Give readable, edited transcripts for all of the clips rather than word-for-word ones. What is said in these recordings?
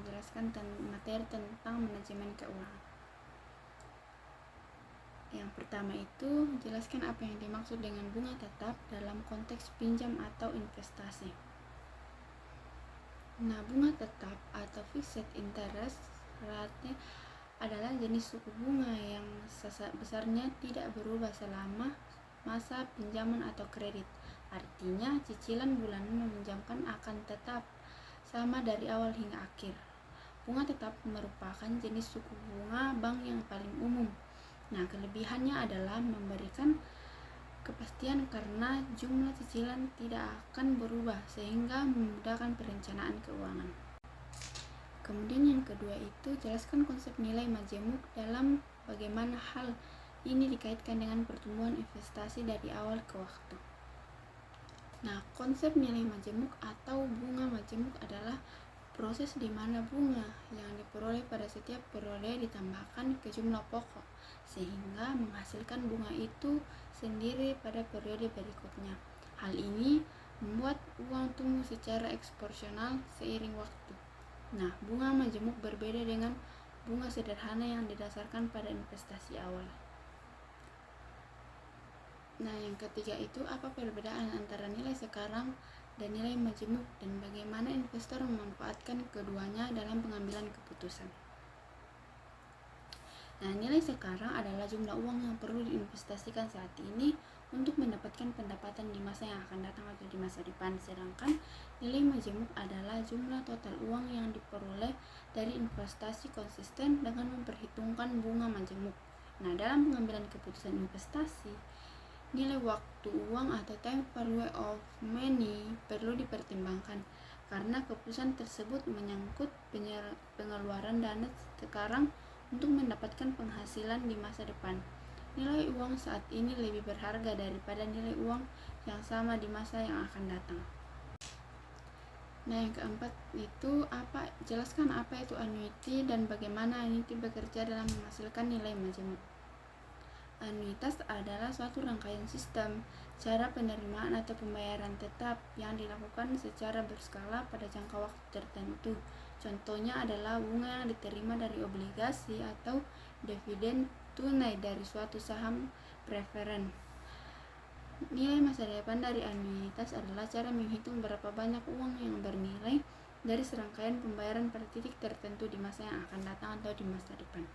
menjelaskan materi tentang manajemen keuangan. Yang pertama itu, jelaskan apa yang dimaksud dengan bunga tetap dalam konteks pinjam atau investasi. Nah, bunga tetap atau fixed interest rate adalah jenis suku bunga yang besarnya tidak berubah selama masa pinjaman atau kredit. Artinya, cicilan bulanan meminjamkan akan tetap sama dari awal hingga akhir. Bunga tetap merupakan jenis suku bunga bank yang paling umum. Nah, kelebihannya adalah memberikan kepastian karena jumlah cicilan tidak akan berubah sehingga memudahkan perencanaan keuangan. Kemudian yang kedua itu, jelaskan konsep nilai majemuk dalam bagaimana hal ini dikaitkan dengan pertumbuhan investasi dari awal ke waktu. Nah, konsep nilai majemuk atau bunga majemuk adalah proses di mana bunga yang diperoleh pada setiap periode ditambahkan ke jumlah pokok sehingga menghasilkan bunga itu sendiri pada periode berikutnya. Hal ini membuat uang tumbuh secara eksponensial seiring waktu. Nah, bunga majemuk berbeda dengan bunga sederhana yang didasarkan pada investasi awal. Nah, yang ketiga itu, apa perbedaan antara nilai sekarang dan nilai majemuk dan bagaimana investor memanfaatkan keduanya dalam pengambilan keputusan. Nah, nilai sekarang adalah jumlah uang yang perlu diinvestasikan saat ini untuk mendapatkan pendapatan di masa yang akan datang atau di masa depan. Sedangkan nilai majemuk adalah jumlah total uang yang diperoleh dari investasi konsisten dengan memperhitungkan bunga majemuk. Nah, dalam pengambilan keputusan investasi, nilai waktu uang atau time value of money perlu dipertimbangkan karena keputusan tersebut menyangkut pengeluaran dana sekarang untuk mendapatkan penghasilan di masa depan. Nilai uang saat ini lebih berharga daripada nilai uang yang sama di masa yang akan datang. Nah, yang keempat itu, jelaskan apa itu annuity dan bagaimana annuity bekerja dalam menghasilkan nilai majemuk. Anuitas adalah suatu rangkaian sistem cara penerimaan atau pembayaran tetap yang dilakukan secara berskala pada jangka waktu tertentu. Contohnya adalah bunga yang diterima dari obligasi atau dividen tunai dari suatu saham preferen. Nilai masa depan dari anuitas adalah cara menghitung berapa banyak uang yang bernilai dari serangkaian pembayaran pada titik tertentu di masa yang akan datang atau di masa depan.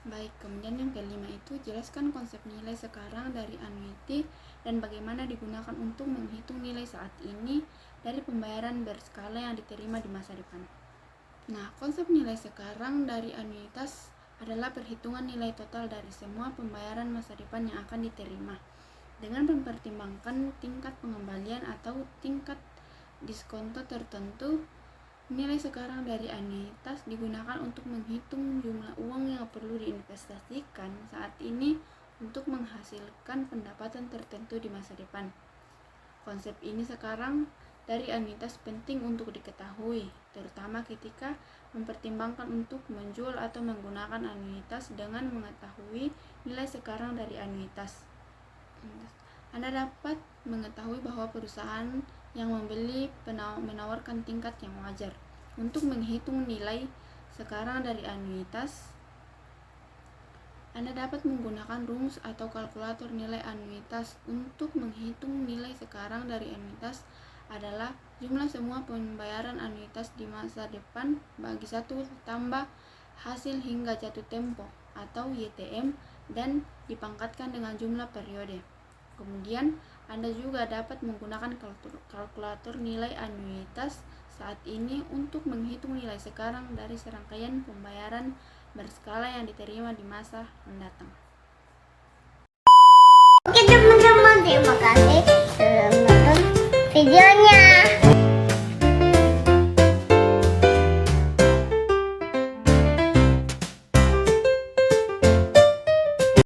Baik, kemudian yang kelima itu, jelaskan konsep nilai sekarang dari annuity dan bagaimana digunakan untuk menghitung nilai saat ini dari pembayaran berskala yang diterima di masa depan. Nah, konsep nilai sekarang dari annuitas adalah perhitungan nilai total dari semua pembayaran masa depan yang akan diterima dengan mempertimbangkan tingkat pengembalian atau tingkat diskonto tertentu. Nilai sekarang dari annuitas digunakan untuk menghitung jumlah uang yang perlu diinvestasikan saat ini untuk menghasilkan pendapatan tertentu di masa depan. Konsep ini sekarang dari annuitas penting untuk diketahui, terutama ketika mempertimbangkan untuk menjual atau menggunakan annuitas dengan mengetahui nilai sekarang dari annuitas. Anda dapat mengetahui bahwa perusahaan yang membeli menawarkan tingkat yang wajar. Untuk menghitung nilai sekarang dari annuitas, Anda dapat menggunakan rumus atau kalkulator nilai annuitas. Untuk menghitung nilai sekarang dari annuitas adalah jumlah semua pembayaran annuitas di masa depan bagi 1 tambah hasil hingga jatuh tempo atau YTM dan dipangkatkan dengan jumlah periode. Kemudian, Anda juga dapat menggunakan kalkulator nilai annuitas saat ini untuk menghitung nilai sekarang dari serangkaian pembayaran berskala yang diterima di masa mendatang. Oke teman-teman, terima kasih sudah menonton videonya.